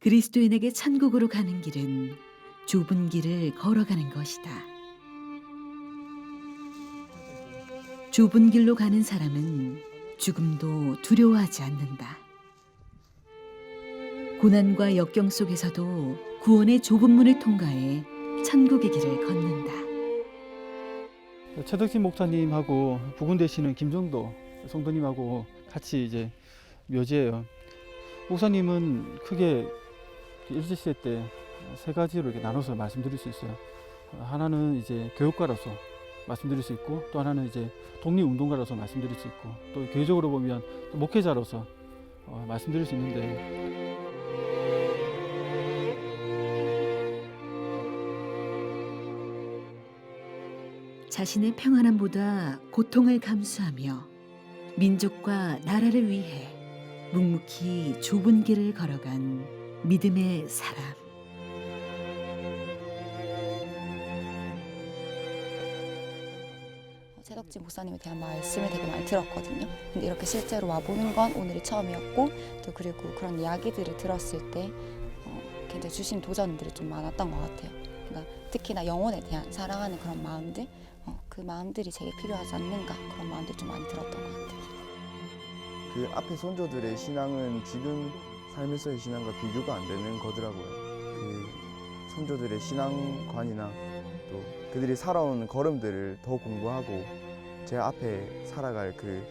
그리스도인에게 천국으로 가는 길은 좁은 길을 걸어가는 것이다. 좁은 길로 가는 사람은 죽음도 두려워하지 않는다. 고난과 역경 속에서도 구원의 좁은 문을 통과해 천국의 길을 걷는다. 최덕진 목사님하고 부군 되시는 김정도 성도님하고 같이 이제 묘지예요. 목사님은 크게 일제시대 때 세 가지로 이렇게 나눠서 말씀드릴 수 있어요. 하나는 이제 교육가로서 말씀드릴 수 있고, 또 하나는 이제 독립운동가로서 말씀드릴 수 있고, 또 교회적으로 보면 또 목회자로서 말씀드릴 수 있는데, 자신의 평안함보다 고통을 감수하며 민족과 나라를 위해 묵묵히 좁은 길을 걸어간 믿음의 사람. 최덕진 목사님에 대한 말씀을 되게 많이 들었거든요. 근데 이렇게 실제로 와보는 건 오늘이 처음이었고, 또 그리고 그런 이야기들을 들었을 때 굉장히 주신 도전들이 좀 많았던 것 같아요. 그러니까 특히나 영혼에 대한 사랑하는 그런 마음들, 그 마음들이 제게 필요하지 않는가, 그런 마음들이 좀 많이 들었던 것 같아요. 그 앞에 선조들의 신앙은 지금 삶에서의 신앙과 비교가 안 되는 거더라고요. 그 선조들의 신앙관이나 또 그들이 살아온 걸음들을 더 공부하고 제 앞에 살아갈 그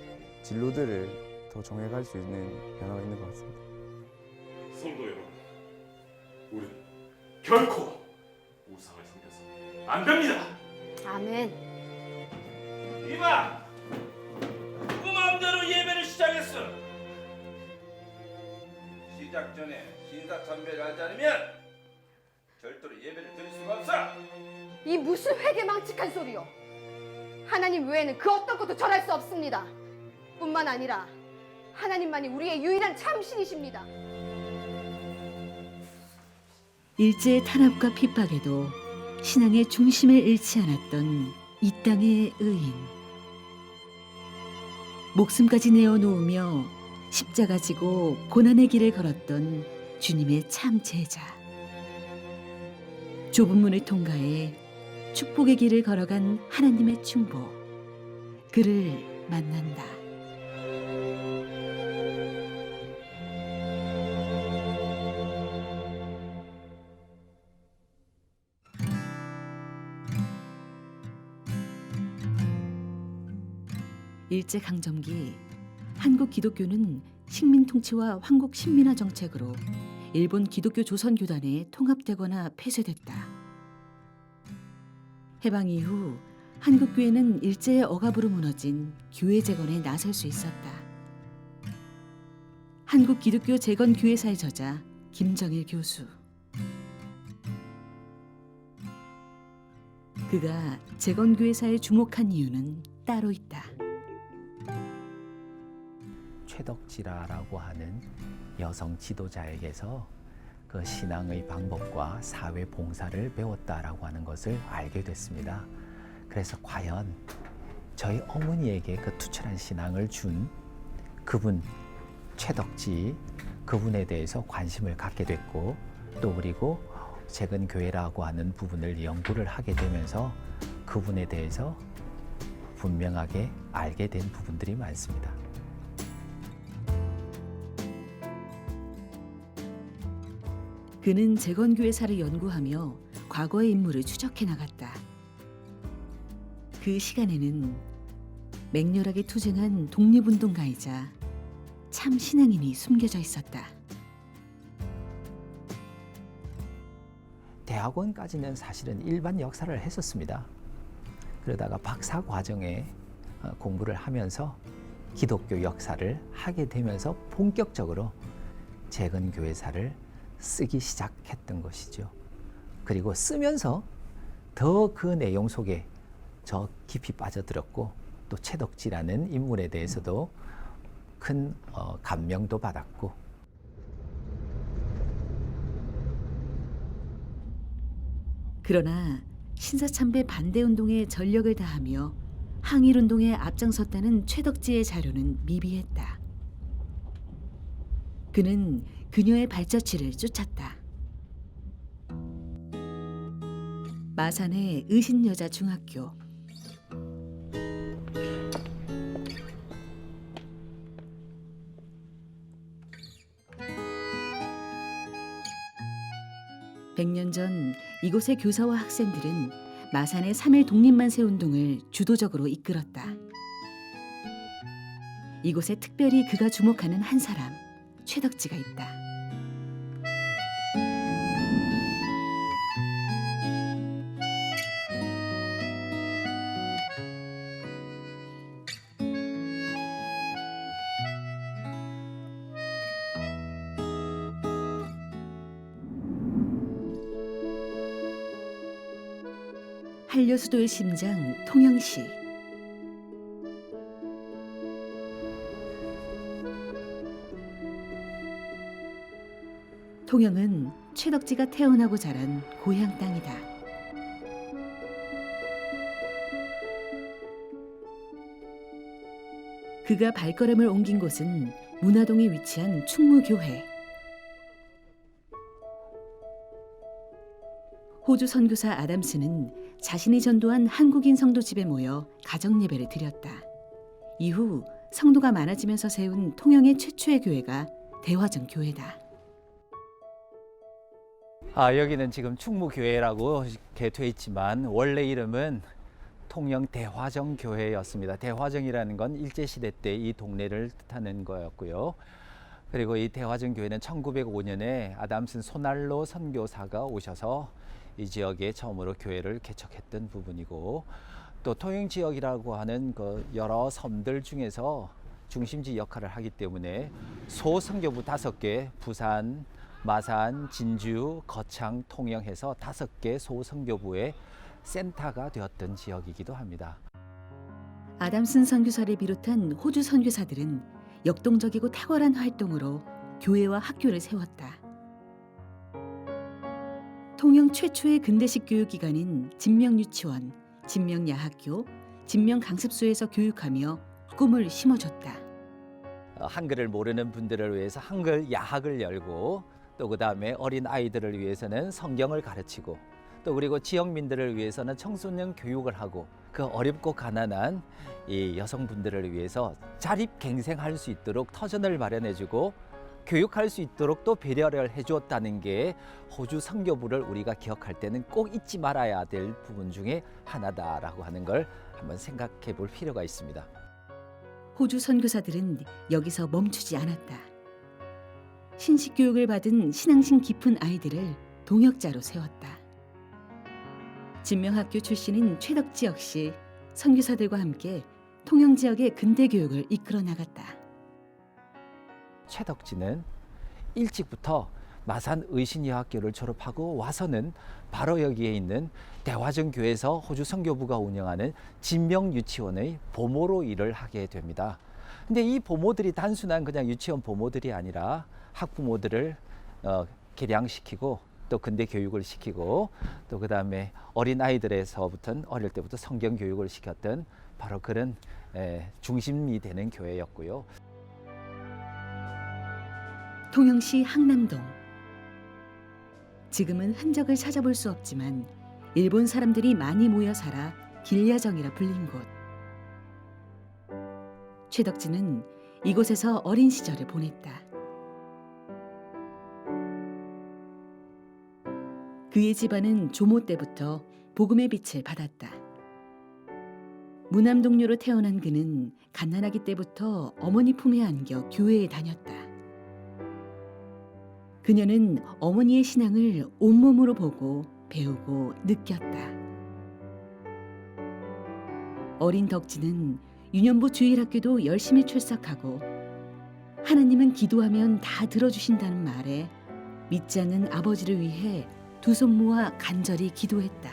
진로들을 더 정해갈 수 있는 변화가 있는 것 같습니다. 성도 여러분, 우리 결코 우상을 섬겨서 안 됩니다. 아멘. 이봐, 그 마음대로 예배를 시작했어. 시작 전에 신사참배를 하지 않으면 절대로 예배를 드릴 수가 없어. 이 무슨 회개망측한 소리요. 하나님 외에는 그 어떤 것도 절할 수 없습니다. 뿐만 아니라 하나님만이 우리의 유일한 참신이십니다. 일제의 탄압과 핍박에도 신앙의 중심을 잃지 않았던 이 땅의 의인. 목숨까지 내어놓으며 십자가 지고 고난의 길을 걸었던 주님의 참 제자. 좁은 문을 통과해 축복의 길을 걸어간 하나님의 충복. 그를 만난다. 일제강점기 한국 기독교는 식민 통치와 황국 신민화 정책으로 일본 기독교 조선교단에 통합되거나 폐쇄됐다. 해방 이후 한국교회는 일제의 억압으로 무너진 교회 재건에 나설 수 있었다. 한국 기독교 재건 교회사의 저자 김정일 교수. 그가 재건 교회사에 주목한 이유는 따로 있다. 최덕지라라고 하는 여성 지도자에게서 그 신앙의 방법과 사회 봉사를 배웠다라고 하는 것을 알게 됐습니다. 그래서 과연 저희 어머니에게 그 투철한 신앙을 준 그분 최덕지 그분에 대해서 관심을 갖게 됐고, 또 그리고 재건 교회라고 하는 부분을 연구를 하게 되면서 그분에 대해서 분명하게 알게 된 부분들이 많습니다. 그는 재건교회사를 연구하며 과거의 인물을 추적해 나갔다. 그 시간에는 맹렬하게 투쟁한 독립운동가이자 참 신앙인이 숨겨져 있었다. 대학원까지는 사실은 일반 역사를 했었습니다. 그러다가 박사 과정에 공부를 하면서 기독교 역사를 하게 되면서 본격적으로 재건교회사를 쓰기 시작했던 것이죠. 그리고 쓰면서 더 그 내용 속에 저 깊이 빠져들었고, 또 최덕지라는 인물에 대해서도 큰 감명도 받았고. 그러나 신사참배 반대운동에 전력을 다하며 항일운동에 앞장섰다는 최덕지의 자료는 미비했다. 그는 그녀의 발자취를 쫓았다. 마산의 의신여자 중학교. (100년) 전 이곳의 교사와 학생들은 마산의 3.1 독립만세 운동을 주도적으로 이끌었다. 이곳에 특별히 그가 주목하는 한 사람, 최덕지가 있다. 한려수도의 심장 통영시. 통영은 최덕지가 태어나고 자란 고향 땅이다. 그가 발걸음을 옮긴 곳은 문화동에 위치한 충무교회. 호주 선교사 아담스는 자신이 전도한 한국인 성도 집에 모여 가정 예배를 드렸다. 이후 성도가 많아지면서 세운 통영의 최초의 교회가 대화정 교회다. 여기는 지금 충무교회라고 이렇게 돼 있지만 원래 이름은 통영 대화정 교회였습니다. 대화정이라는 건 일제시대 때 이 동네를 뜻하는 거였고요. 그리고 이 대화정 교회는 1905년에 아담슨 소날로 선교사가 오셔서 이 지역에 처음으로 교회를 개척했던 부분이고, 또 통영 지역이라고 하는 그 여러 섬들 중에서 중심지 역할을 하기 때문에 소선교부 5개, 부산, 마산, 진주, 거창, 통영 해서 5개 소선교부의 센터가 되었던 지역이기도 합니다. 아담슨 선교사를 비롯한 호주 선교사들은 역동적이고 탁월한 활동으로 교회와 학교를 세웠다. 통영 최초의 근대식 교육기관인 진명유치원, 진명야학교, 진명강습소에서 교육하며 꿈을 심어줬다. 한글을 모르는 분들을 위해서 한글 야학을 열고, 또 그 다음에 어린 아이들을 위해서는 성경을 가르치고, 또 그리고 지역민들을 위해서는 청소년 교육을 하고, 그 어렵고 가난한 이 여성분들을 위해서 자립갱생할 수 있도록 터전을 마련해주고 교육할 수 있도록 또 배려를 해주었다는 게 호주 선교부를 우리가 기억할 때는 꼭 잊지 말아야 될 부분 중에 하나다라고 하는 걸 한번 생각해 볼 필요가 있습니다. 호주 선교사들은 여기서 멈추지 않았다. 신식 교육을 받은 신앙심 깊은 아이들을 동역자로 세웠다. 진명학교 출신인 최덕지 역시 선교사들과 함께 통영 지역의 근대 교육을 이끌어 나갔다. 최덕지는 일찍부터 마산 의신여학교를 졸업하고 와서는 바로 여기에 있는 대화정 교회에서 호주 선교부가 운영하는 진명유치원의 보모로 일을 하게 됩니다. 근데 이 보모들이 단순한 그냥 유치원 보모들이 아니라 학부모들을 개량시키고 또 근대 교육을 시키고, 또 그 다음에 어린 아이들에서부터는 어릴 때부터 성경 교육을 시켰던 바로 그런 중심이 되는 교회였고요. 통영시 항남동. 지금은 흔적을 찾아볼 수 없지만 일본 사람들이 많이 모여 살아 길야정이라 불린 곳. 최덕지는 이곳에서 어린 시절을 보냈다. 그의 집안은 조모 때부터 복음의 빛을 받았다. 무남동료로 태어난 그는 갓난아기 때부터 어머니 품에 안겨 교회에 다녔다. 그녀는 어머니의 신앙을 온몸으로 보고 배우고 느꼈다. 어린 덕지는 유년부 주일학교도 열심히 출석하고, 하나님은 기도하면 다 들어주신다는 말에 믿지 않는 아버지를 위해 두 손 모아 간절히 기도했다.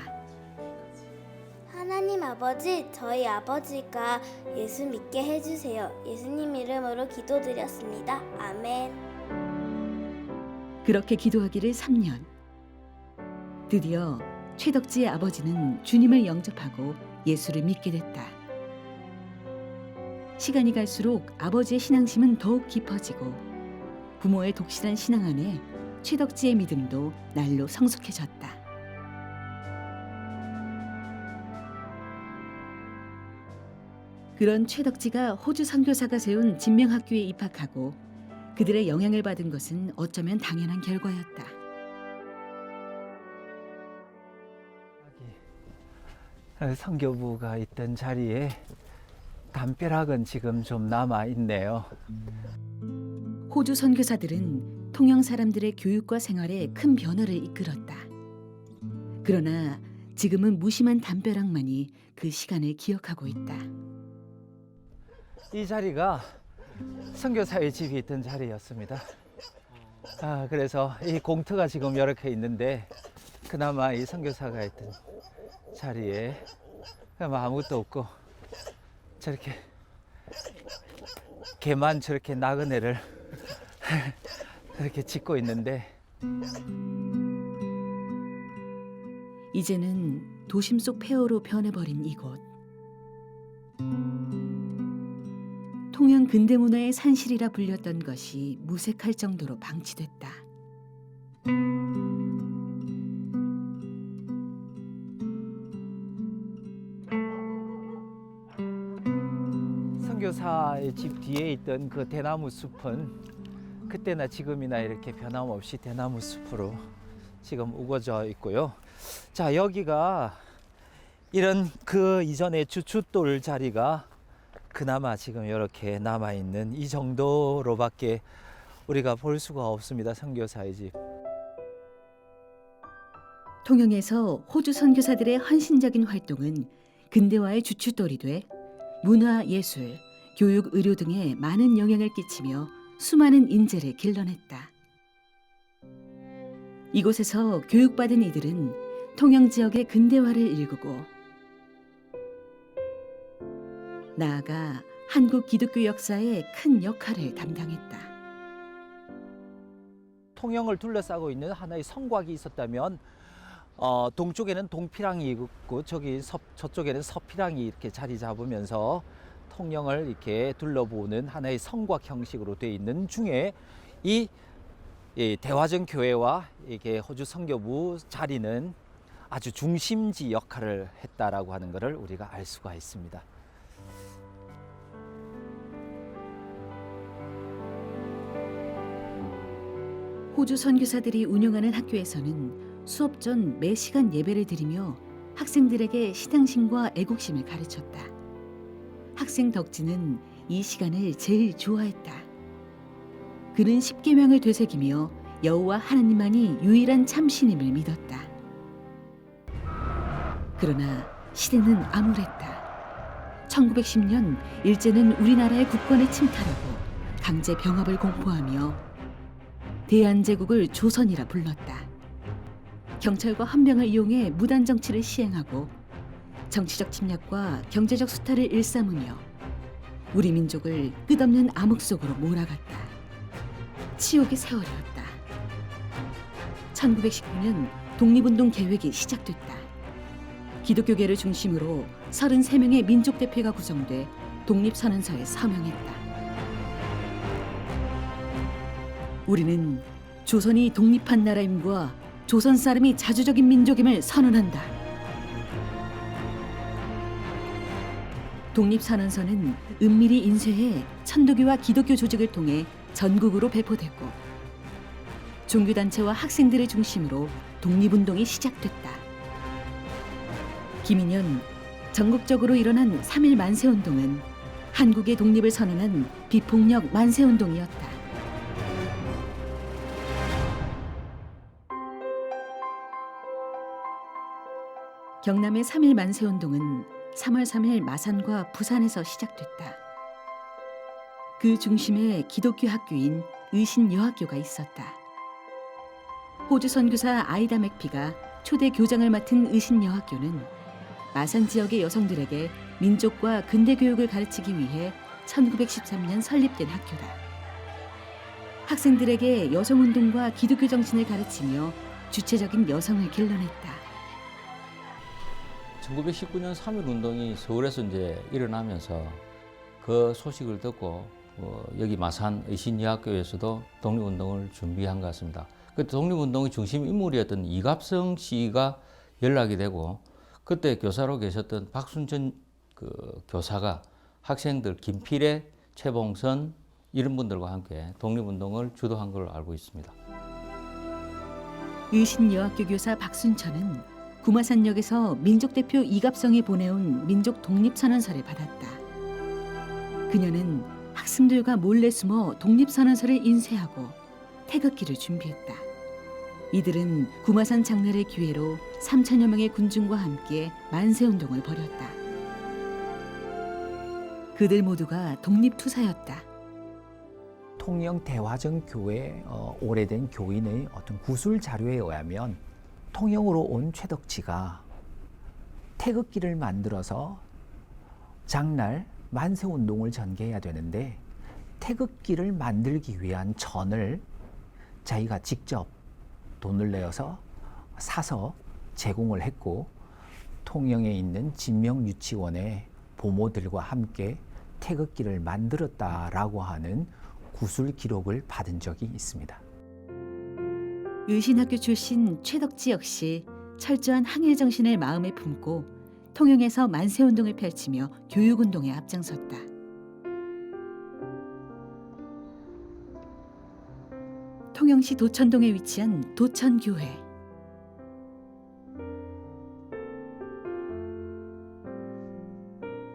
하나님 아버지, 저희 아버지가 예수 믿게 해주세요. 예수님 이름으로 기도드렸습니다. 아멘. 그렇게 기도하기를 3년. 드디어 최덕지의 아버지는 주님을 영접하고 예수를 믿게 됐다. 시간이 갈수록 아버지의 신앙심은 더욱 깊어지고 부모의 독실한 신앙 안에 최덕지의 믿음도 날로 성숙해졌다. 그런 최덕지가 호주 선교사가 세운 진명학교에 입학하고 그들의 영향을 받은 것은 어쩌면 당연한 결과였다. 선교부가 있던 자리에 담벼락은 지금 좀 남아 있네요. 호주 선교사들은 통영 사람들의 교육과 생활에 큰 변화를 이끌었다. 그러나 지금은 무심한 담벼락만이 그 시간을 기억하고 있다. 이 자리가 선교사의 집이 있던 자리였습니다. 그래서 이 공터가 지금 이렇게 있는데 그나마 이 선교사가 있던 자리에 아무것도 없고 저렇게 개만 저렇게 나그네를 이렇게 짓고 있는데 이제는 도심 속 폐허로 변해버린 이곳. 통영 근대문화의 산실이라 불렸던 것이 무색할 정도로 방치됐다. 선교사의 집 뒤에 있던 그 대나무 숲은 그때나 지금이나 이렇게 변함없이 대나무 숲으로 지금 우거져 있고요. 자, 여기가 이런 그 이전의 주춧돌 자리가 그나마 지금 이렇게 남아있는 이 정도로밖에 우리가 볼 수가 없습니다. 선교사의 집. 통영에서 호주 선교사들의 헌신적인 활동은 근대화의 주춧돌이 돼 문화, 예술, 교육, 의료 등에 많은 영향을 끼치며 수많은 인재를 길러냈다. 이곳에서 교육받은 이들은 통영 지역의 근대화를 일구고 나아가 한국 기독교 역사에 큰 역할을 담당했다. 통영을 둘러싸고 있는 하나의 성곽이 있었다면 동쪽에는 동피랑이 있고 저쪽에는 서피랑이 이렇게 자리 잡으면서 통영을 이렇게 둘러보는 하나의 성곽 형식으로 되어 있는 중에 이 대화정 교회와 이게 호주 선교부 자리는 아주 중심지 역할을 했다라고 하는 것을 우리가 알 수가 있습니다. 호주 선교사들이 운영하는 학교에서는 수업 전 매 시간 예배를 드리며 학생들에게 신앙심과 애국심을 가르쳤다. 학생 덕지는 이 시간을 제일 좋아했다. 그는 십계명을 되새기며 여호와 하나님만이 유일한 참신임을 믿었다. 그러나 시대는 암울했다. 1910년 일제는 우리나라의 국권을 침탈하고 강제 병합을 공포하며 대한제국을 조선이라 불렀다. 경찰과 헌병을 이용해 무단 정치를 시행하고 정치적 침략과 경제적 수탈을 일삼으며 우리 민족을 끝없는 암흑 속으로 몰아갔다. 치욕의 세월이었다. 1919년 독립운동 계획이 시작됐다. 기독교계를 중심으로 33명의 민족 대표가 구성돼 독립선언서에 서명했다. 우리는 조선이 독립한 나라임과 조선 사람이 자주적인 민족임을 선언한다. 독립선언서는 은밀히 인쇄해 천도교와 기독교 조직을 통해 전국으로 배포됐고 종교단체와 학생들을 중심으로 독립운동이 시작됐다. 김인현, 전국적으로 일어난 3.1 만세운동은 한국의 독립을 선언한 비폭력 만세운동이었다. 경남의 3.1 만세운동은 3월 3일 마산과 부산에서 시작됐다. 그 중심에 기독교 학교인 의신여학교가 있었다. 호주 선교사 아이다 맥피가 초대 교장을 맡은 의신여학교는 마산 지역의 여성들에게 민족과 근대 교육을 가르치기 위해 1913년 설립된 학교다. 학생들에게 여성운동과 기독교 정신을 가르치며 주체적인 여성을 길러냈다. 1919년 3.1 운동이 서울에서 이제 일어나면서 그 소식을 듣고 여기 마산 의신여학교에서도 독립운동을 준비한 것 같습니다. 그 독립운동의 중심 인물이었던 이갑성 씨가 연락이 되고 그때 교사로 계셨던 박순천 그 교사가 학생들 김필애, 최봉선 이런 분들과 함께 독립운동을 주도한 걸로 알고 있습니다. 의신여학교 교사 박순천은 구마산역에서 민족대표 이갑성이 보내온 민족 독립선언서를 받았다. 그녀는 학생들과 몰래 숨어 독립선언서를 인쇄하고 태극기를 준비했다. 이들은 구마산 장날을 기회로 3천여 명의 군중과 함께 만세운동을 벌였다. 그들 모두가 독립투사였다. 통영 대화정 교회 오래된 교인의 어떤 구술 자료에 의하면 통영으로 온 최덕지가 태극기를 만들어서 장날 만세운동을 전개해야 되는데 태극기를 만들기 위한 전을 자기가 직접 돈을 내어서 사서 제공을 했고 통영에 있는 진명유치원의 보모들과 함께 태극기를 만들었다라고 하는 구술 기록을 받은 적이 있습니다. 의신학교 출신 최덕지 역시 철저한 항일 정신을 마음에 품고 통영에서 만세운동을 펼치며 교육운동에 앞장섰다. 통영시 도천동에 위치한 도천교회.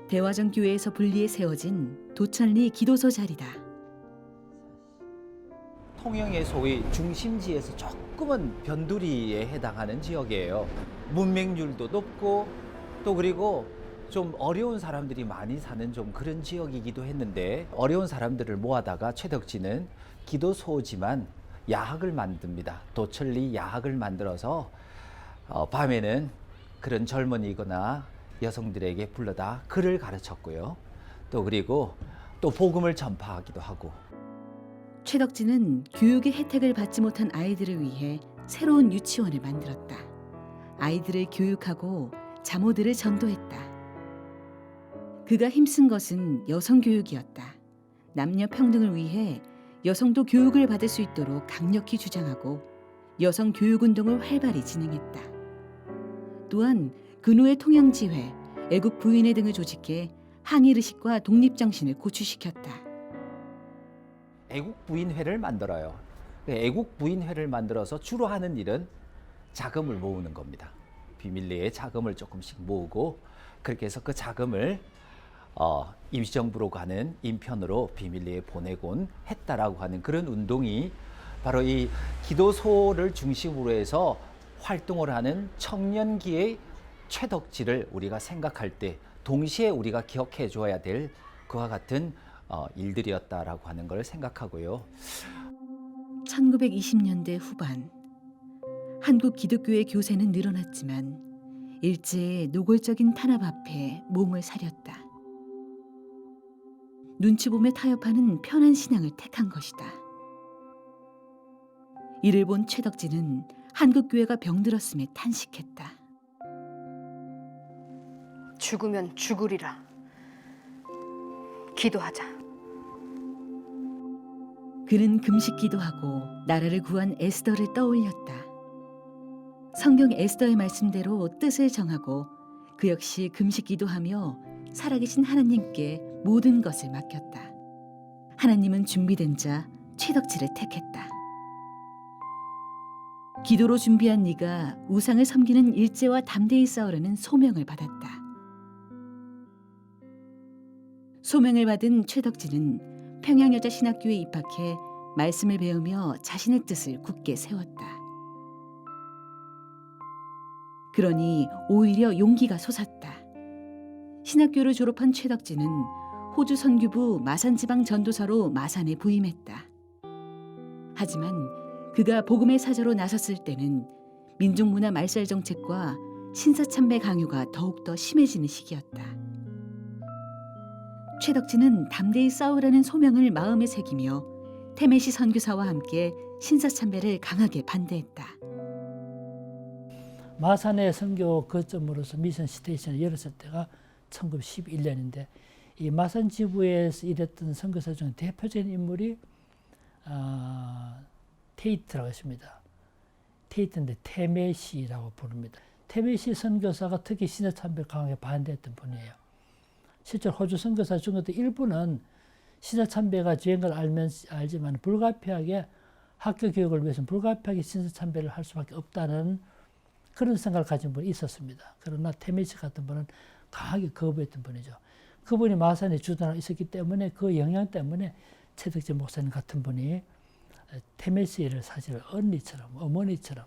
대화정 교회에서 분리해 세워진 도천리 기도소 자리다. 통영의 소위 중심지에서 조금은 변두리에 해당하는 지역이에요. 문맹률도 높고 또 그리고 좀 어려운 사람들이 많이 사는 좀 그런 지역이기도 했는데 어려운 사람들을 모아다가 최덕지는 기도소지만 야학을 만듭니다. 도천리 야학을 만들어서 밤에는 그런 젊은이거나 여성들에게 불러다 글을 가르쳤고요. 또 그리고 또 복음을 전파하기도 하고. 최덕지는 교육의 혜택을 받지 못한 아이들을 위해 새로운 유치원을 만들었다. 아이들을 교육하고 자모들을 전도했다. 그가 힘쓴 것은 여성 교육이었다. 남녀 평등을 위해 여성도 교육을 받을 수 있도록 강력히 주장하고 여성 교육 운동을 활발히 진행했다. 또한 근후의 통영지회, 애국 부인회 등을 조직해 항일 의식과 독립 정신을 고취시켰다. 애국 부인회를 만들어요. 애국 부인회를 만들어서 주로 하는 일은 자금을 모으는 겁니다. 비밀리에 자금을 조금씩 모으고 그렇게 해서 그 자금을 임시정부로 가는 인편으로 비밀리에 보내곤 했다라고 하는 그런 운동이 바로 이 기도소를 중심으로 해서 활동을 하는 청년기의 최덕지를 우리가 생각할 때 동시에 우리가 기억해 줘야 될 그와 같은 일들이었다라고 하는 걸 생각하고요. 1920년대 후반 한국 기독교의 교세는 늘어났지만 일제의 노골적인 탄압 앞에 몸을 사렸다. 눈치 보며 타협하는 편한 신앙을 택한 것이다. 이를 본 최덕지는 한국교회가 병들었음에 탄식했다. 죽으면 죽으리라. 기도하자. 그는 금식 기도하고 나라를 구한 에스더를 떠올렸다. 성경 에스더의 말씀대로 뜻을 정하고 그 역시 금식 기도하며 살아계신 하나님께 모든 것을 맡겼다. 하나님은 준비된 자 최덕지를 택했다. 기도로 준비한 네가 우상을 섬기는 일제와 담대히 싸우려는 소명을 받았다. 소명을 받은 최덕지는 평양여자신학교에 입학해 말씀을 배우며 자신의 뜻을 굳게 세웠다. 그러니 오히려 용기가 솟았다. 신학교를 졸업한 최덕지는 호주 선교부 마산지방 전도사로 마산에 부임했다. 하지만 그가 복음의 사자로 나섰을 때는 민족문화 말살 정책과 신사참배 강요가 더욱더 심해지는 시기였다. 최덕지는 담대히 싸우라는 소명을 마음에 새기며 태메시 선교사와 함께 신사참배를 강하게 반대했다. 마산의 선교 거점으로서 미션 스테이션을 열었을 때가 1911년인데 이 마산 지부에서 일했던 선교사 중 대표적인 인물이 테이트라고 했습니다. 테이트인데 테메시라고 부릅니다. 테메시 선교사가 특히 신사참배를 강하게 반대했던 분이에요. 실제로 호주 선교사 중에도 일부는 신사참배가 죄인 걸 알지만 불가피하게 학교 교육을 위해서는 불가피하게 신사참배를 할 수밖에 없다는 그런 생각을 가진 분이 있었습니다. 그러나 테메시 같은 분은 강하게 거부했던 분이죠. 그분이 마산에 주둔하고 있었기 때문에 그 영향 때문에 최덕지 목사님 같은 분이 테메시를 사실 언니처럼 어머니처럼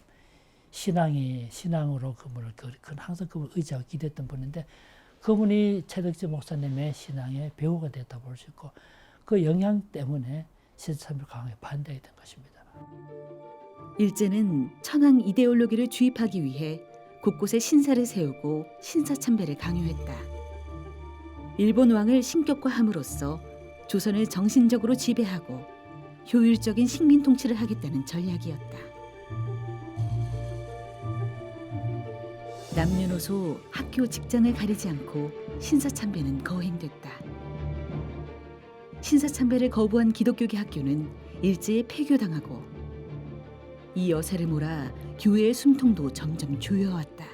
신앙으로 그분을 항상 그분을 의지하고 기도했던 분인데 그분이 최덕지 목사님의 신앙의 배우가 됐다고 볼 수 있고 그 영향 때문에 신사참배를 강하게 반대하게 된 것입니다. 일제는 천황 이데올로기를 주입하기 위해 곳곳에 신사를 세우고 신사참배를 강요했다. 일본 왕을 신격화함으로써 조선을 정신적으로 지배하고 효율적인 식민 통치를 하겠다는 전략이었다. 남녀노소, 학교, 직장을 가리지 않고 신사참배는 거행됐다. 신사참배를 거부한 기독교계 학교는 일제에 폐교당하고 이 여세를 몰아 교회의 숨통도 점점 조여왔다.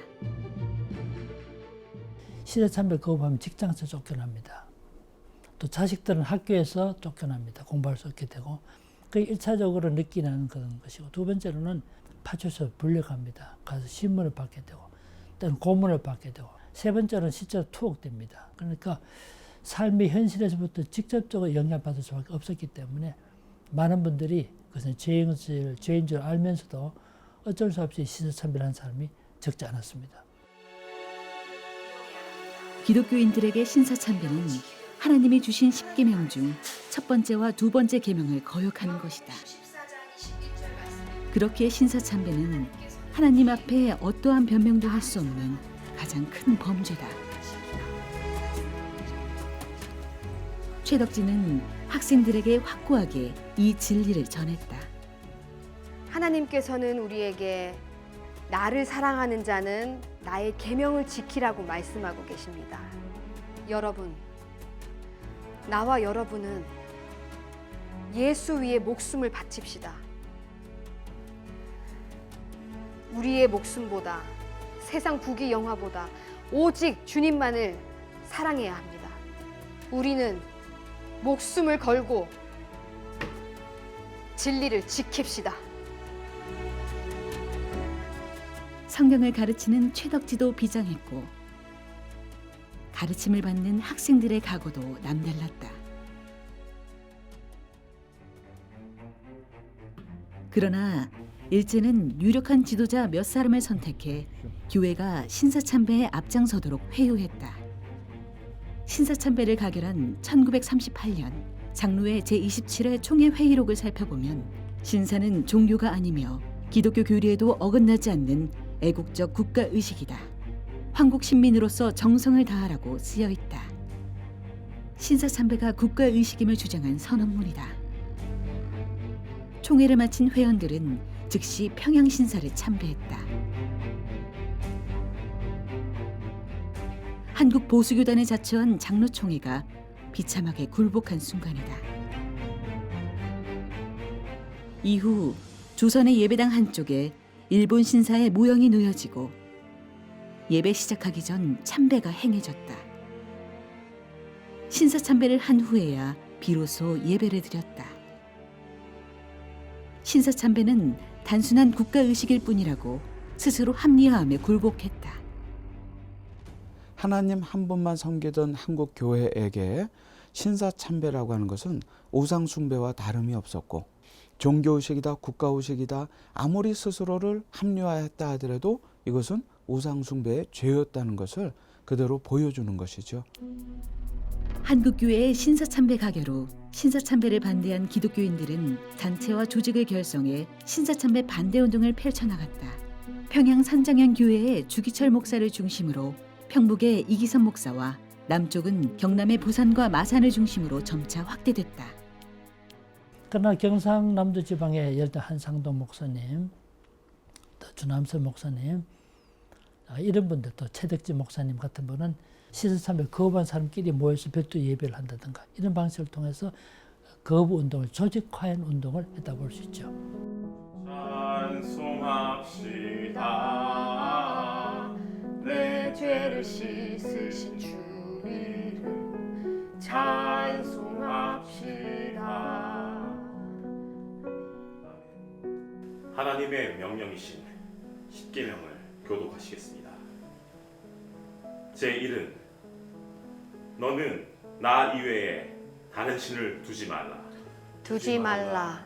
신사참배를 거부하면 직장에서 쫓겨납니다. 또 자식들은 학교에서 쫓겨납니다. 공부할 수 없게 되고 그게 1차적으로 느끼는 그런 것이고 두 번째로는 파출소에 불려갑니다. 가서 신문을 받게 되고 또는 고문을 받게 되고 세 번째로는 실제로 투옥됩니다. 그러니까 삶의 현실에서부터 직접적으로 영향받을 수밖에 없었기 때문에 많은 분들이 그것은 죄인 줄 알면서도 어쩔 수 없이 신사참배를 한 사람이 적지 않았습니다. 기독교인들에게 신사참배는 하나님이 주신 10계명 중 첫 번째와 두 번째 계명을 거역하는 것이다. 그렇게 신사참배는 하나님 앞에 어떠한 변명도 할 수 없는 가장 큰 범죄다. 최덕진은 학생들에게 확고하게 이 진리를 전했다. 하나님께서는 우리에게 나를 사랑하는 자는 나의 계명을 지키라고 말씀하고 계십니다. 여러분, 나와 여러분은 예수 위에 목숨을 바칩시다. 우리의 목숨보다 세상 부귀 영화보다 오직 주님만을 사랑해야 합니다. 우리는 목숨을 걸고 진리를 지킵시다. 성경을 가르치는 최덕지도 비장했고 가르침을 받는 학생들의 각오도 남달랐다. 그러나 일제는 유력한 지도자 몇 사람을 선택해 교회가 신사참배에 앞장서도록 회유했다. 신사참배를 가결한 1938년 장로회 제27회 총회 회의록을 살펴보면 신사는 종교가 아니며 기독교 교리에도 어긋나지 않는 애국적 국가의식이다. 한국 신민으로서 정성을 다하라고 쓰여 있다. 신사참배가 국가의식임을 주장한 선언문이다. 총회를 마친 회원들은 즉시 평양신사를 참배했다. 한국 보수교단에 자처한 장로총회가 비참하게 굴복한 순간이다. 이후 조선의 예배당 한쪽에 일본 신사의 모형이 놓여지고 예배 시작하기 전 참배가 행해졌다. 신사참배를 한 후에야 비로소 예배를 드렸다. 신사참배는 단순한 국가의식일 뿐이라고 스스로 합리화함에 굴복했다. 하나님 한 분만 섬기던 한국 교회에게 신사참배라고 하는 것은 우상숭배와 다름이 없었고 종교의식이다 국가의식이다 아무리 스스로를 합리화했다 하더라도 이것은 우상숭배의 죄였다는 것을 그대로 보여주는 것이죠. 한국교회의 신사참배 가결 후 신사참배를 반대한 기독교인들은 단체와 조직을 결성해 신사참배 반대운동을 펼쳐나갔다. 평양 산장현 교회의 주기철 목사를 중심으로 평북의 이기선 목사와 남쪽은 경남의 부산과 마산을 중심으로 점차 확대됐다. 그러나 경상남도 지방의 예를 들어 한상동 목사님, 또 주남선 목사님 이런 분들 또 최덕지 목사님 같은 분은 신사참배 거부한 사람끼리 모여서 별도 예배를 한다든가 이런 방식을 통해서 거부 운동을 조직화한 운동을 했다 볼 수 있죠. 찬송합시다. 내 죄를 씻으신 주 이름 찬송합시다. 하나님의 명령이신 십계명을 교독하시겠습니다. 제1은 너는 나 이외에 다른 신을 두지 말라. 두지 말라.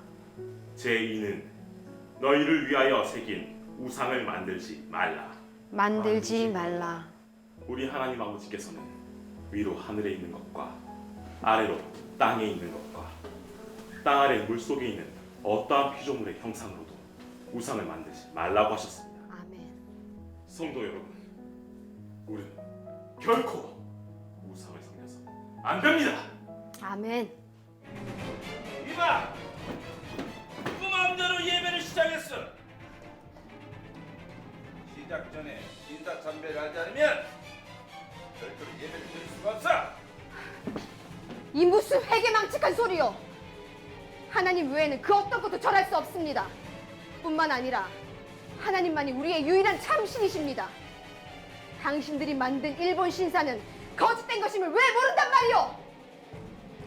제2는 너희를 위하여 새긴 우상을 만들지 말라. 만들지 말라. 우리 하나님 아버지께서는 위로 하늘에 있는 것과 아래로 땅에 있는 것과 땅 아래 물속에 있는 어떠한 피조물의 형상으로도 우상을 만들지 말라고 하셨습니다. 아멘. 성도 여러분, 우리는 결코 우상을 섬겨서 안 됩니다. 아멘. 이봐! 그 마음대로 예배를 시작했어. 시작 전에 신사참배를 하지 않으면 절대로 예배를 드릴 수가 없어. 이 무슨 회개망측한 소리요. 하나님 외에는 그 어떤 것도 절할 수 없습니다. 뿐만 아니라 하나님만이 우리의 유일한 참신이십니다. 당신들이 만든 일본 신사는 거짓된 것임을 왜 모른단 말이오?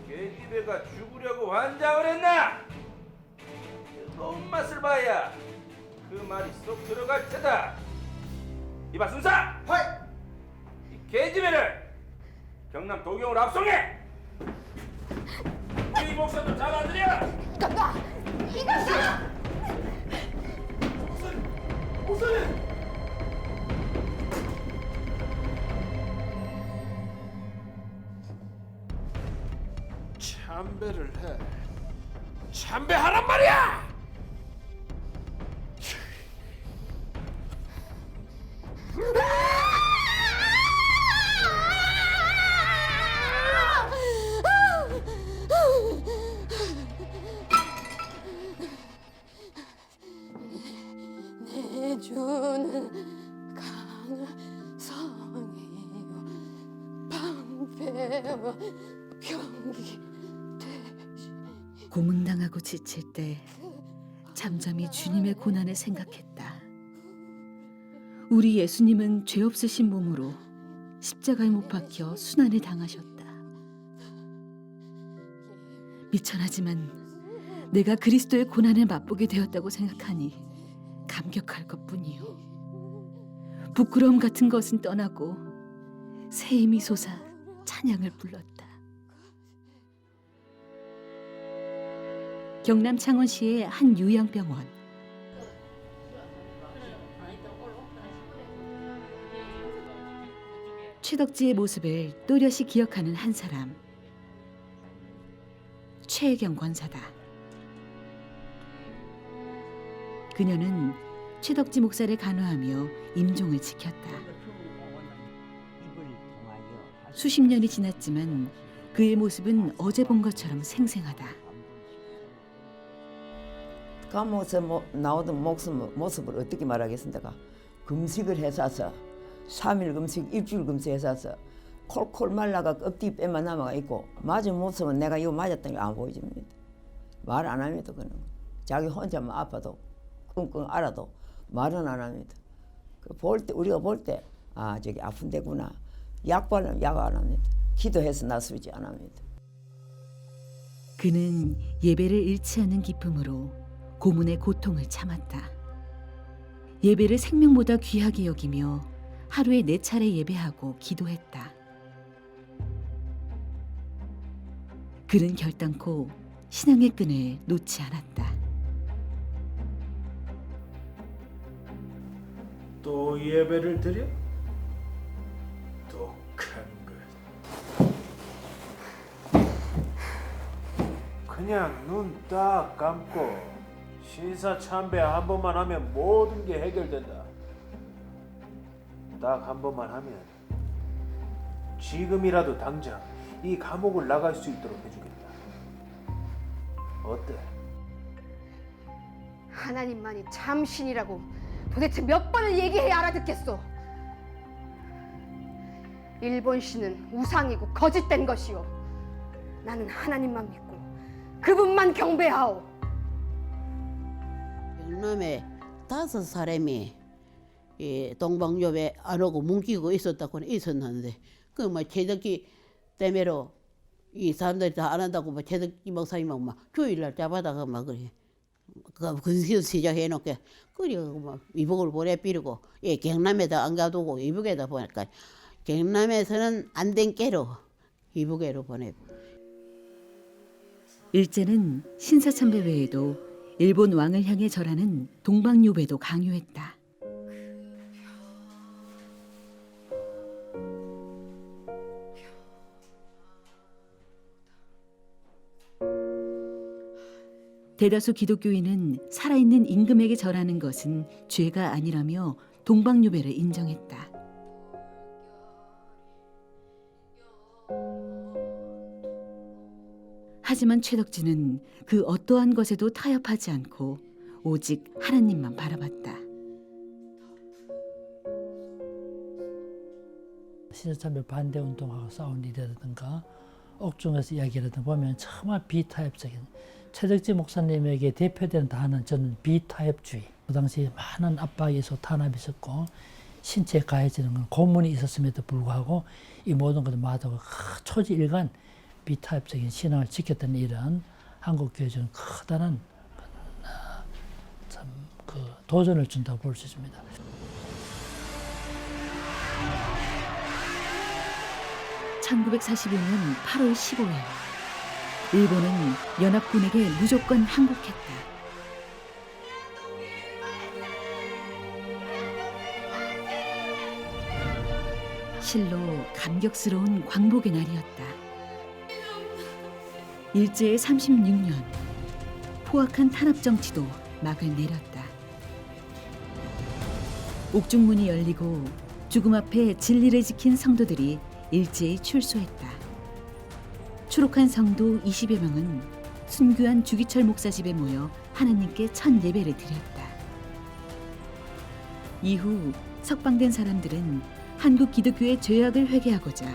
계집애가 죽으려고 환장을 했나? 뜨거운 맛을 봐야 그 말이 쏙 들어갈 테다. 이봐 순사! 이 계집애를 경남 도경으로 압송해! 이 목사도 잡아들여! 놔! 이것아! 목사님! 참배를 해. 참배하란 말이야! 내 주는 강성이요 방패와 병기 고문당하고 지칠 때 잠잠히 주님의 고난을 생각했다. 우리 예수님은 죄 없으신 몸으로 십자가에 못 박혀 순환을 당하셨다. 미천하지만 내가 그리스도의 고난을 맛보게 되었다고 생각하니 감격할 것뿐이요. 부끄러움 같은 것은 떠나고 새 힘이 솟아 찬양을 불렀다. 경남 창원시의 한 요양병원. 최덕지의 모습을 또렷이 기억하는 한 사람. 최혜경 권사다. 그녀는 최덕지 목사를 간호하며 임종을 지켰다. 수십 년이 지났지만 그의 모습은 어제 본 것처럼 생생하다. 감옥에서 나오던 모습을 어떻게 말하겠습니까? 금식을 해서서 3일 금식, 일주일 금식 해서서 콜콜 말라가 껍데기 빼만 남아가 있고 맞은 모습은 내가 이거 맞았던 게 안 보여집니다. 말 안 합니다. 그는 자기 혼자만 아파도 끙끙 앓아도 말은 안 합니다. 우리가 볼 때 아 저기 아픈 데구나. 약 바르면 약 안 합니다. 기도해서 나서지 안 합니다. 그는 예배를 잃지 않는 기쁨으로 고문의 고통을 참았다. 예배를 생명보다 귀하게 여기며 하루에 4차례 예배하고 기도했다. 그는 결단코 신앙의 끈을 놓지 않았다. 또 예배를 드려? 독한 것. 그냥 눈 딱 감고 신사 참배 한 번만 하면 모든 게 해결된다. 딱 한 번만 하면 지금이라도 당장 이 감옥을 나갈 수 있도록 해주겠다. 어때? 하나님만이 참신이라고 도대체 몇 번을 얘기해야 알아듣겠소? 일본 신은 우상이고 거짓된 것이오. 나는 하나님만 믿고 그분만 경배하오. 경남에 5사람이 동방요배 안 오고 뭉기고 있었다고는 있었는데 그 뭐 채덕기 때문에로 이 사람들이 다 안 한다고 뭐 채덕기 목사님하고 막 주일날 잡아다가 막 그래 그 근시도 시작해놓게 그리고 막 이북을 보내비리고 경남에다 안 가두고 이북에다 보니까 경남에서는 안 된 깨로 이북에로 보내. 일제는 신사참배 외에도 일본 왕을 향해 절하는 동방요배도 강요했다. 대다수 기독교인은 살아있는 임금에게 절하는 것은 죄가 아니라며 동방요배를 인정했다. 하지만 최덕진은 그 어떠한 것에도 타협하지 않고 오직 하나님만 바라봤다. 신사참배 반대 운동하고 싸운 일이라든가 옥중에서 이야기라든가 보면 정말 비타협적인 최덕진 목사님에게 대표되는 단어는 저는 비타협주의. 그 당시 많은 압박이 있었고 탄압이 있었고 신체에 가해지는 건 고문이 있었음에도 불구하고 이 모든 것을 마다하고 초지일관 비타협적인 신앙을 지켰던 일은 한국교회에 주는 커다란 참 그 도전을 준다고 볼 수 있습니다. (1941년 8월 15일) 일본은 연합군에게 무조건 항복했다. 실로 감격스러운 광복의 날이었다. 일제의 36년, 포악한 탄압 정치도 막을 내렸다. 옥중문이 열리고 죽음 앞에 진리를 지킨 성도들이 일제히 출소했다. 추록한 성도 20여 명은 순교한 주기철 목사 집에 모여 하나님께 첫 예배를 드렸다. 이후 석방된 사람들은 한국 기독교의 죄악을 회개하고자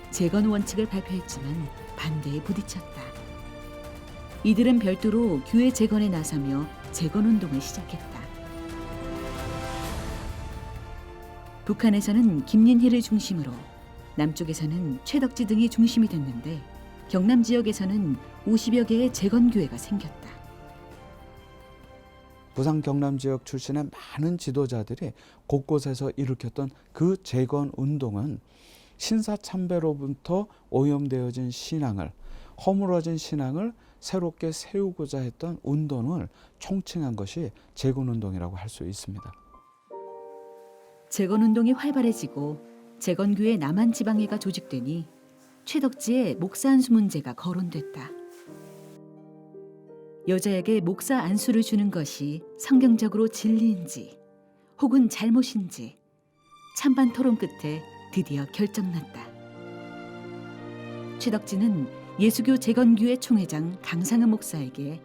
재건 원칙을 발표했지만 반대에 부딪혔다. 이들은 별도로 교회 재건에 나서며 재건 운동을 시작했다. 북한에서는 김린희를 중심으로, 남쪽에서는 최덕지 등이 중심이 됐는데 경남 지역에서는 50여 개의 재건교회가 생겼다. 부산 경남 지역 출신의 많은 지도자들이 곳곳에서 일으켰던 그 재건 운동은 신사참배로부터 오염되어진 신앙을, 허물어진 신앙을 새롭게 세우고자 했던 운동을 총칭한 것이 재건운동이라고 할 수 있습니다. 재건운동이 활발해지고 재건교회 남한지방회가 조직되니 최덕지의 목사 안수 문제가 거론됐다. 여자에게 목사 안수를 주는 것이 성경적으로 진리인지 혹은 잘못인지 찬반 토론 끝에 드디어 결정났다. 최덕지는 예수교 재건교회 총회장 강상은 목사에게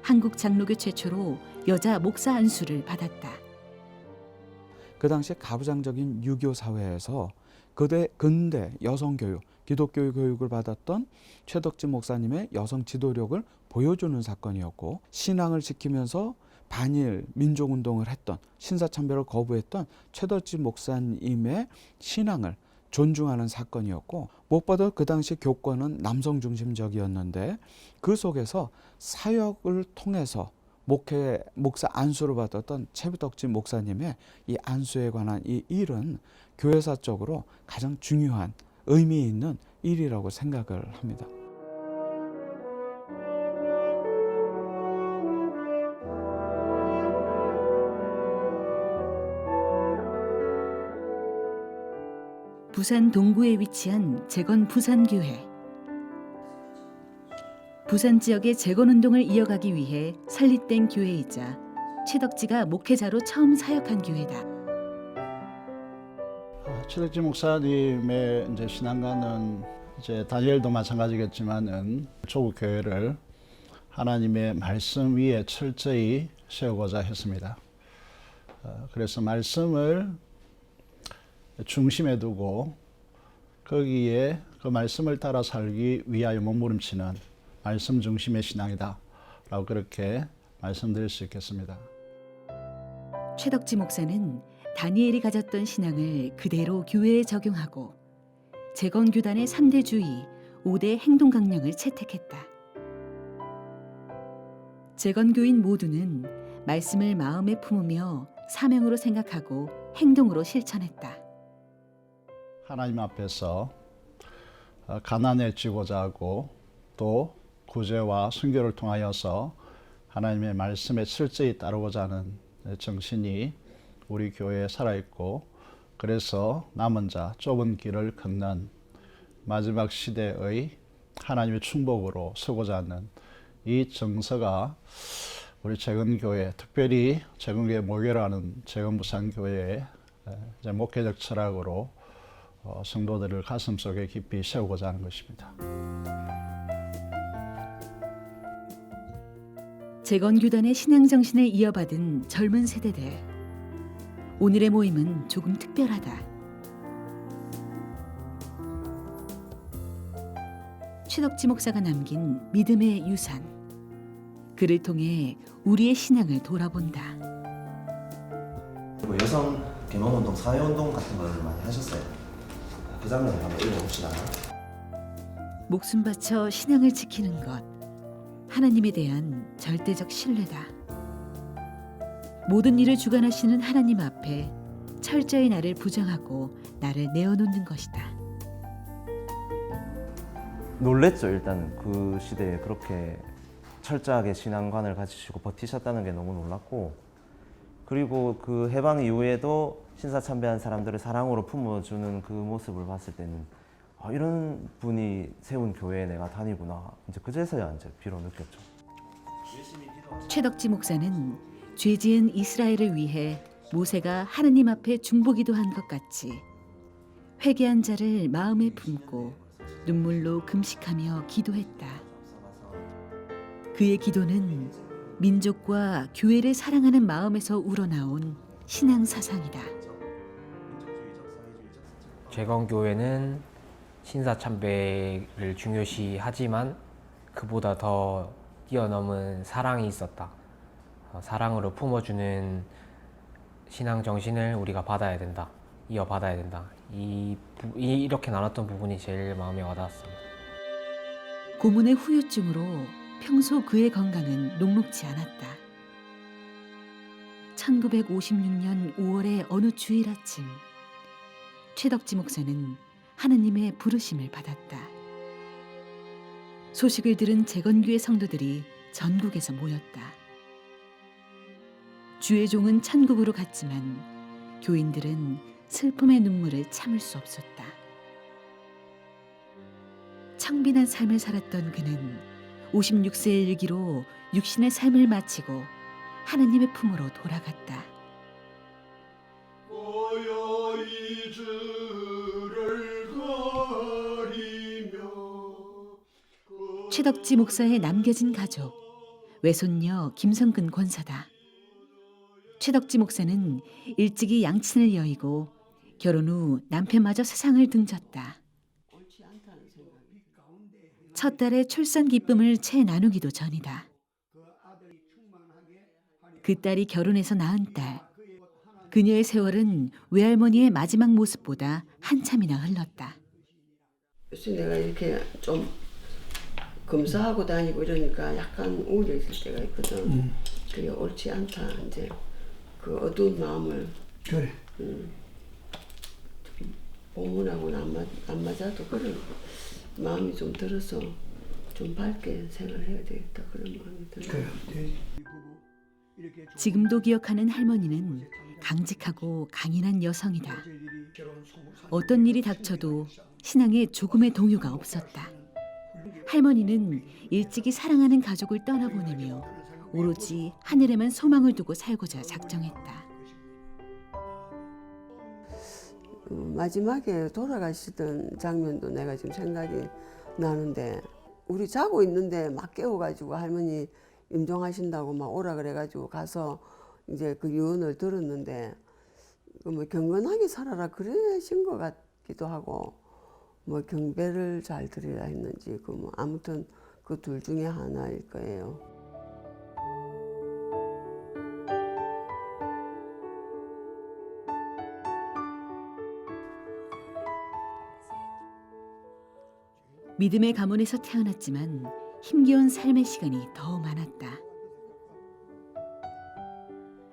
한국 장로교 최초로 여자 목사 안수를 받았다. 그 당시 가부장적인 유교 사회에서 근대 여성 교육, 기독교 교육을 받았던 최덕진 목사님의 여성 지도력을 보여주는 사건이었고, 신앙을 지키면서 반일 민족운동을 했던, 신사참배를 거부했던 최덕진 목사님의 신앙을 존중하는 사건이었고, 무엇보다 그 당시 교권은 남성 중심적이었는데 그 속에서 사역을 통해서 목사 안수를 받았던 최덕진 목사님의 이 안수에 관한 이 일은 교회사적으로 가장 중요한 의미 있는 일이라고 생각을 합니다. 부산 동구에 위치한 재건 부산교회. 부산 지역의 재건운동을 이어가기 위해 설립된 교회이자 최덕지가 목회자로 처음 사역한 교회다. 최덕진 목사님의 이제 신앙과는 이제 다니엘도 마찬가지겠지만은 조국 교회를 하나님의 말씀 위에 철저히 세우고자 했습니다. 그래서 말씀을 중심에 두고 거기에 그 말씀을 따라 살기 위하여 몸부림치는 말씀 중심의 신앙이다 라고 그렇게 말씀드릴 수 있겠습니다. 최덕지 목사는 다니엘이 가졌던 신앙을 그대로 교회에 적용하고 재건교단의 3대 주의, 5대 행동 강령을 채택했다. 재건교인 모두는 말씀을 마음에 품으며 사명으로 생각하고 행동으로 실천했다. 하나님 앞에서 가난해지고자 하고 또 구제와 순교를 통하여서 하나님의 말씀에 철저히 따르고자 하는 정신이 우리 교회에 살아있고, 그래서 남은 자 좁은 길을 걷는 마지막 시대의 하나님의 충복으로 서고자 하는 이 정서가 우리 재건교회, 특별히 재건교회 모교를 하는 재건부산교회의 목회적 철학으로 성도들을 가슴속에 깊이 세우고자 하는 것입니다. 재건교단의 신앙정신을 이어받은 젊은 세대들. 오늘의 모임은 조금 특별하다. 최덕지 목사가 남긴 믿음의 유산. 그를 통해 우리의 신앙을 돌아본다. 그리고 여성 계몽운동, 사회운동 같은 걸 많이 하셨어요. 그 장면을 한번 읽어봅시다. 목숨 바쳐 신앙을 지키는 것. 하나님에 대한 절대적 신뢰다. 모든 일을 주관하시는 하나님 앞에 철저히 나를 부정하고 나를 내어놓는 것이다. 놀랬죠. 일단 그 시대에 그렇게 철저하게 신앙관을 가지시고 버티셨다는 게 너무 놀랐고, 그리고 그 해방 이후에도 신사참배한 사람들을 사랑으로 품어주는 그 모습을 봤을 때는 이런 분이 세운 교회에 내가 다니구나. 이제 그제서야 이제 비로 느꼈죠. 최덕지 목사는 죄 지은 이스라엘을 위해 모세가 하느님 앞에 중보기도한 것 같이 회개한 자를 마음에 품고 눈물로 금식하며 기도했다. 그의 기도는 민족과 교회를 사랑하는 마음에서 우러나온 신앙 사상이다. 재건교회는 신사참배를 중요시하지만 그보다 더 뛰어넘은 사랑이 있었다. 사랑으로 품어주는 신앙 정신을 우리가 받아야 된다. 이어받아야 된다. 이렇게 나눴던 부분이 제일 마음에 와닿았습니다. 고문의 후유증으로 평소 그의 건강은 녹록지 않았다. 1956년 5월의 어느 주일 아침, 최덕지 목사는 하느님의 부르심을 받았다. 소식을 들은 재건교회 성도들이 전국에서 모였다. 주의 종은 천국으로 갔지만 교인들은 슬픔의 눈물을 참을 수 없었다. 청빈한 삶을 살았던 그는 56세의 일기로 육신의 삶을 마치고 하느님의 품으로 돌아갔다. 최덕지 목사의 남겨진 가족, 외손녀 김성근 권사다. 최덕지 목사는 일찍이 양친을 여의고 결혼 후 남편마저 세상을 등졌다. 첫 딸의 출산 기쁨을 채 나누기도 전이다. 그 딸이 결혼해서 낳은 딸. 그녀의 세월은 외할머니의 마지막 모습보다 한참이나 흘렀다. 그래서 내가 이렇게 좀 검사하고 다니고 이러니까 약간 우울해질 때가 있거든. 그게 옳지 않다. 이제 그 어두운 마음을 그래. 본문하고는 안 맞아도 그런 마음이 좀 들어서 좀 밝게 생활해야 되겠다 그런 마음이 들어요. 지금도 기억하는 할머니는 강직하고 강인한 여성이다. 어떤 일이 닥쳐도 신앙에 조금의 동요가 없었다. 할머니는 일찍이 사랑하는 가족을 떠나보내며 오로지 하늘에만 소망을 두고 살고자 작정했다. 마지막에 돌아가시던 장면도 내가 지금 생각이 나는데, 우리 자고 있는데 막 깨워가지고 할머니 임종하신다고 막 오라 그래가지고 가서 이제 그 유언을 들었는데, 뭐 경건하게 살아라 그러신 것 같기도 하고, 뭐 경배를 잘 드리라 했는지 그 뭐 아무튼 그 둘 중에 하나일 거예요. 믿음의 가문에서 태어났지만 힘겨운 삶의 시간이 더 많았다.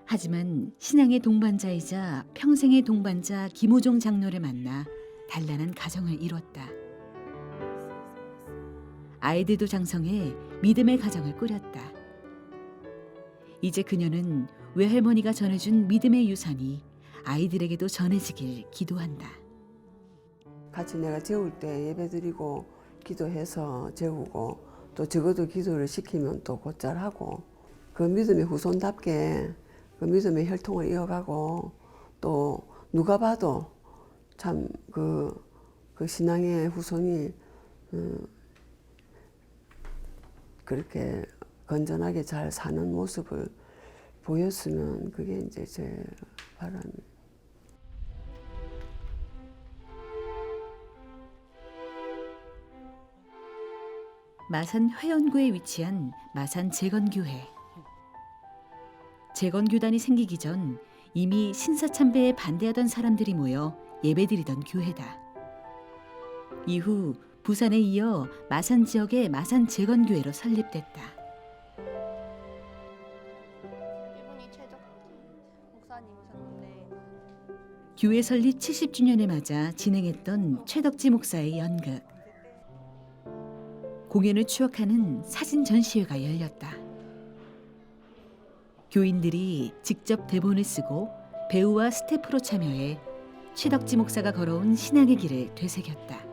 하지만 신앙의 동반자이자 평생의 동반자 김호종 장로를 만나 단란한 가정을 이뤘다. 아이들도 장성해 믿음의 가정을 꾸렸다. 이제 그녀는 외할머니가 전해준 믿음의 유산이 아이들에게도 전해지길 기도한다. 같이 내가 재울 때 예배드리고 기도해서 재우고 또 적어도 기도를 시키면 또 곧잘 하고 그 믿음의 후손답게 그 믿음의 혈통을 이어가고 또 누가 봐도 참 그 신앙의 후손이 그렇게 건전하게 잘 사는 모습을 보였으면 그게 이제 제 바람이에요. 마산 회원구에 위치한 마산 재건교회. 재건교단이 생기기 전 이미 신사참배에 반대하던 사람들이 모여 예배드리던 교회다. 이후 부산에 이어 마산 지역의 마산 재건교회로 설립됐다. 교회 설립 70주년에 맞아 진행했던 최덕지 목사의 연극. 공연을 추억하는 사진 전시회가 열렸다. 교인들이 직접 대본을 쓰고 배우와 스태프로 참여해 최덕지 목사가 걸어온 신앙의 길을 되새겼다.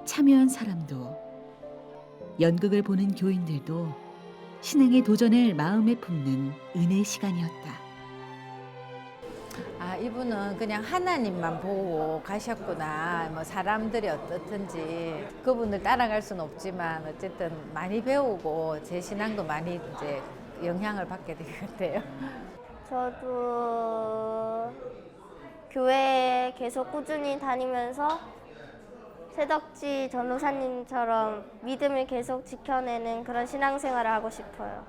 참여한 사람도 연극을 보는 교인들도 신앙의 도전을 마음에 품는 은혜의 시간이었다. 아, 이분은 그냥 하나님만 보고 가셨구나. 뭐 사람들이 어떻든지 그분을 따라갈 수는 없지만 어쨌든 많이 배우고 제 신앙도 많이 이제 영향을 받게 된 것 같아요. 저도 교회에 계속 꾸준히 다니면서 최덕지 전도사님처럼 믿음을 계속 지켜내는 그런 신앙생활을 하고 싶어요.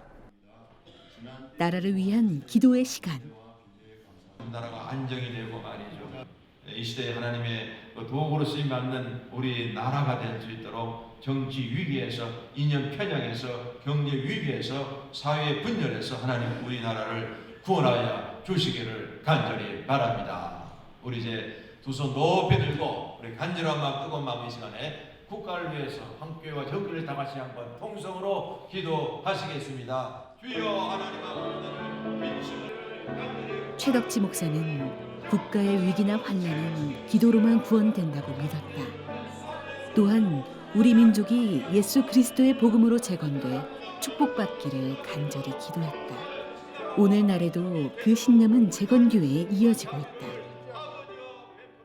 나라를 위한 기도의 시간. 나라가 안정이 되고 말이죠. 이 시대에 하나님의 도구로 쓰임 받는 우리 나라가 될 수 있도록 정치 위기에서 이념 편향에서 경제 위기에서 사회 분열에서 하나님 우리나라를 구원하여 주시기를 간절히 바랍니다. 우리 이제 두 손 높이 들고 우리 간절한 마음 뜨거운 마음 이 시간에 국가를 위해서 한교회와 전교를 다 같이 한번 통성으로 기도하시겠습니다. 주여 하나님 아버지를 민심을 간절히 최덕지 목사는 국가의 위기나 환난은 기도로만 구원된다고 믿었다. 또한 우리 민족이 예수 그리스도의 복음으로 재건돼 축복받기를 간절히 기도했다. 오늘날에도 그 신념은 재건교회에 이어지고 있다.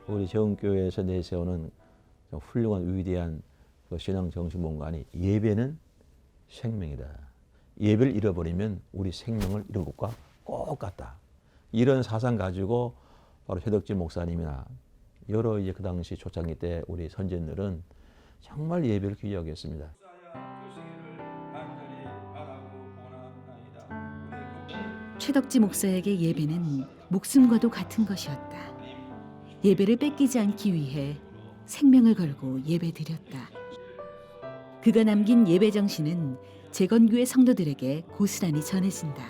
우리 재건교회에서 내세우는 훌륭한 위대한 신앙 정신 본관이 예배는 생명이다. 예배를 잃어버리면 우리 생명을 잃은 것과 똑같다. 이런 사상 가지고 바로 최덕지 목사님이나 여러 이제 그 당시 초창기 때 우리 선진들은 정말 예배를 귀하게 했습니다. 최덕지 목사에게 예배는 목숨과도 같은 것이었다. 예배를 뺏기지 않기 위해 생명을 걸고 예배드렸다. 그가 남긴 예배 정신은 재건교회 성도들에게 고스란히 전해진다.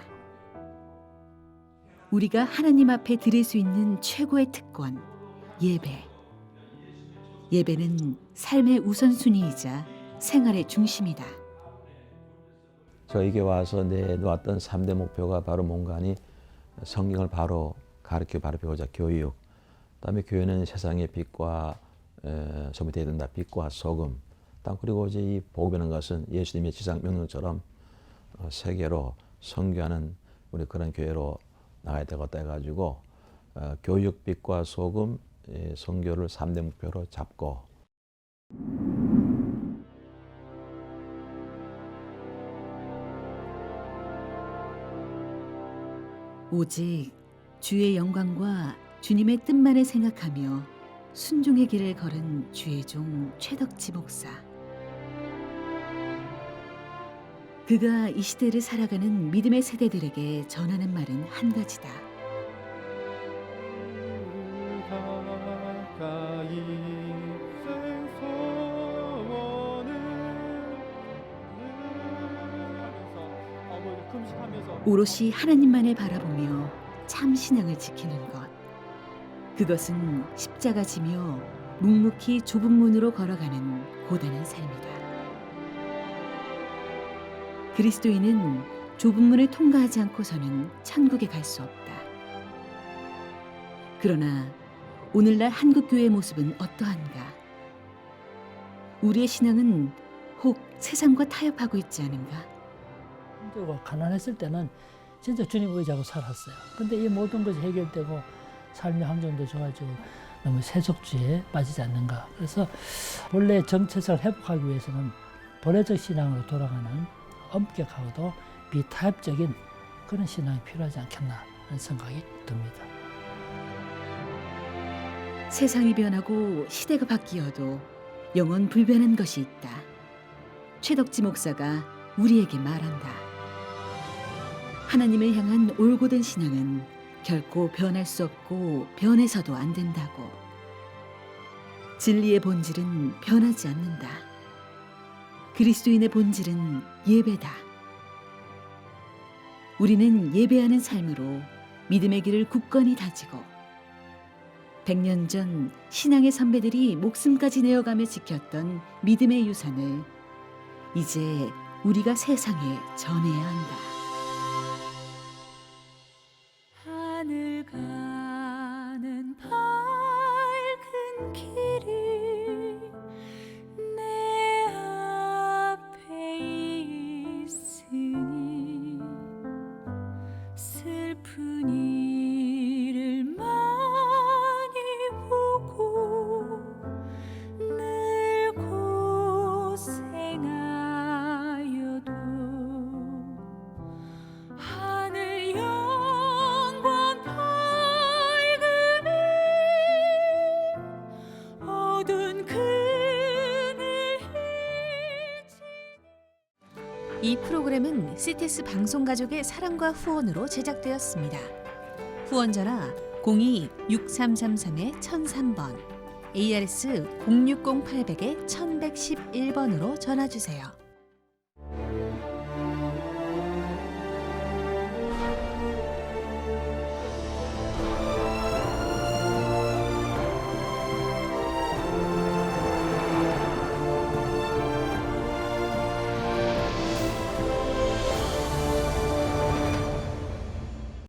우리가 하나님 앞에 드릴 수 있는 최고의 특권, 예배. 예배는 삶의 우선순위이자 생활의 중심이다. 저에게 와서 내놓았던 3대 목표가 바로 뭔가니 성경을 바로 가르쳐 바로 배우자 교육. 그다음에 교회는 세상의 빛과 소문이 되어야 된다. 빛과 소금. 그리고 이제 이 복음이라는 것은 예수님의 지상 명령처럼 세계로 선교하는 우리 그런 교회로 나가야 되겠다 해가지고 교육, 빛과 소금, 선교를 3대 목표로 잡고 오직 주의 영광과 주님의 뜻만을 생각하며 순종의 길을 걸은 주의 종 최덕지 목사. 그가 이 시대를 살아가는 믿음의 세대들에게 전하는 말은 한 가지다. 오롯이 하나님만을 바라보며 참 신앙을 지키는 것. 그것은 십자가 지며 묵묵히 좁은 문으로 걸어가는 고단한 삶이다. 그리스도인은 좁은 문을 통과하지 않고서는 천국에 갈 수 없다. 그러나 오늘날 한국교회의 모습은 어떠한가? 우리의 신앙은 혹 세상과 타협하고 있지 않은가? 힘들고 가난했을 때는 진짜 주님 의지하고 살았어요. 근데 이 모든 것이 해결되고 삶의 환경도 좋아지고 너무 세속주의에 빠지지 않는가. 그래서 본래 정체성을 회복하기 위해서는 본래적 신앙으로 돌아가는 엄격하고도 비타협적인 그런 신앙이 필요하지 않겠나 하는 생각이 듭니다. 세상이 변하고 시대가 바뀌어도 영원 불변한 것이 있다. 최덕지 목사가 우리에게 말한다. 하나님을 향한 올곧은 신앙은 결코 변할 수 없고 변해서도 안 된다고. 진리의 본질은 변하지 않는다. 그리스도인의 본질은 예배다. 우리는 예배하는 삶으로 믿음의 길을 굳건히 다지고 100년 전 신앙의 선배들이 목숨까지 내어가며 지켰던 믿음의 유산을 이제 우리가 세상에 전해야 한다. 하늘 가는 밝은 길이 내 앞에 있으니 슬픈 일을 많이 보고 늘 고생하여도 하늘 영광 밝음이 어두운 그늘 이 프로그램은 CTS 방송가족의 사랑과 후원으로 제작되었습니다. 후원전화 02-6333-1003번, ARS 060-800-1111번으로 전화주세요.